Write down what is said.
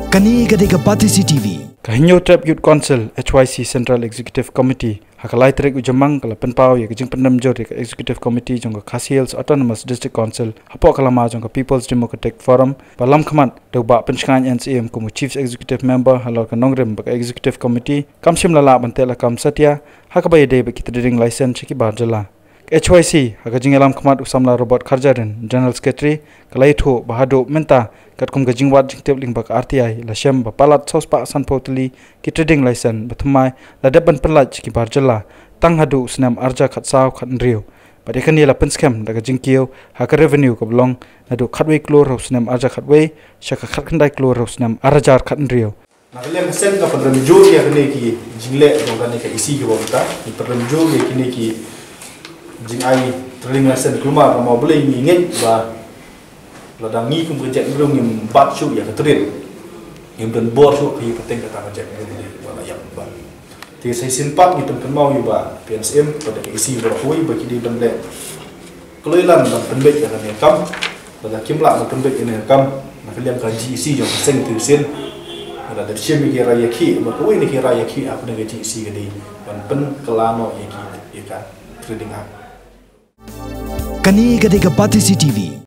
Kani Khadc CTV. Kahinyo Trap Youth Council HYC Central Executive Committee hakalai trek ujamang kala penpau ya kejing pendam jor ka Executive Committee jong Khadc Hills Autonomous District Council hapo kalama jong People's Democratic Forum balam khamat do ba penchkan NCM como Chief Executive Member halor ka nongrem ba Executive Committee kamsim lala bantela kam satya hakabay de ba kitading license ki bar Jylla HYC hakajing alam khamat usamla Robert Kharjaden General Secretary kalai tho bahado menta katkum gajing wat jingtep ling bak RTI lasem ba palat sospa san potli ki trading license bathmai la deban pelaj ki bar Jylla tang hadu snam arja khat saw khat nriu bade khani la penskem daga jingkiu hak revenue ko blong nadu khatwe klor ro snam arja khatwe shaka khat khandai klor ro snam arjar khat nriu nakalem sen ka padram jo ya kene ki jingle dongane ka isi ki wonta ki padram jo ya kene ki jing ai trading license kluma ka mo boleh ngin ba ladang ni kum kerja belum yang bat su ya ketrin yang dan bor su ki penting kata kerja ni wala yang ban ti sai simpat ni tempat mau yu ba PNSM pada ke isi berhoi bagi di benda keloilan dan penbek yang ni kam pada kimla dan penbek ini kam nak liam kaji isi yang seng tu sen ada dari sini kira ya ki berhoi ni kira ya ki aku nak kaji isi gadi dan pen kelano ya ki ya trading Kani Khadc CTV.